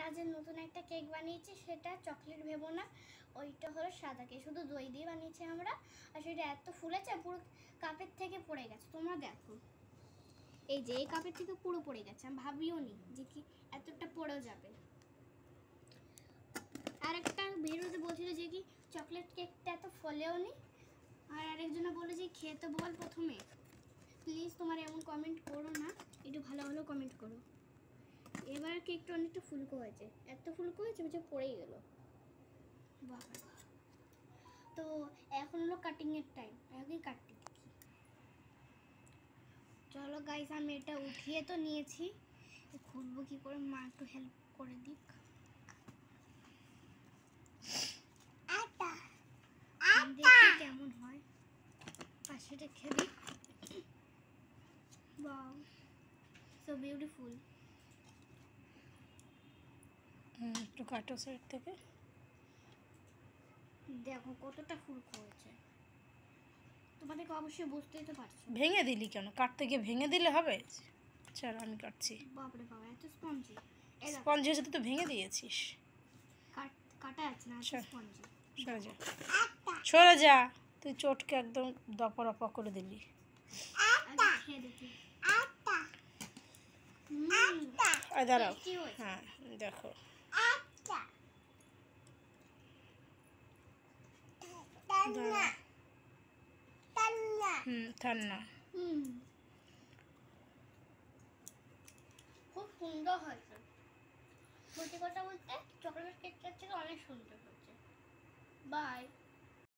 আজ নতুন একটা কেক বানিয়েছি, সেটা চকলেট ভেবো না, ওইটা হলো সাদা কেক, শুধু দই দিয়ে বানিয়েছি আমরা। আর সেটা এত ফুলেছে পুরো কাপের থেকে পড়ে গেছে। তোমরা দেখো, এই যে এই কাপের থেকে পুরো পড়ে গেছে, আমি ভাবিও নি যে কি এতটা পড়েও যাবে। আর একটা ভিডিওতে বলছিল যে কি চকলেট কেকটা এত ফলেও নি, আর আরেকজনে বলে যে খেয়ে তো বল প্রথমে। প্লিজ তোমার এমন কমেন্ট করো না, একটু ভালো ভালো কমেন্ট করো। এবার কেকটা অনেকটা ফুলকো হয়েছে, এত ফুলকো হয়েছে যে পড়েই গেল। বাবা, তো এখন হলো কাটিং এর টাইম, আগে কাটতে দেখি। চলো গাইস, আমি এটা উঠিয়ে তো নিয়েছি, খুলবো কি করে, মা একটু হেল্প করে দিক। দেখি কেমন হয়, পাশে রেখে দিই। Wow, so beautiful. একটু কাটো সাইড থেকে, দেখো কতটা ফুলকো হয়েছে, তোমাদেরকে অবশ্যই বুঝতেই তো পারছো। ভেঙে দিলি কেন? কাটতে গিয়ে ভেঙে দিলে হবে? চল আমি কাটছি। বাপরে বাবা, এত স্পঞ্জি। স্পঞ্জ হিসেবে তো ভেঙে দিয়েছিস। কাটা আছে না, স্পঞ্জি। সরে যা, সরে যা, তুই চটকে একদম দপরপা করে দিলি। খেয়ে দেখি। দাঁড়াও, হ্যাঁ দেখো, ঠান্ডা। খুব সুন্দর হয়েছে, সত্যি কথা বলতে চকলেট কেকটার থেকে অনেক সুন্দর হয়েছে। বাই।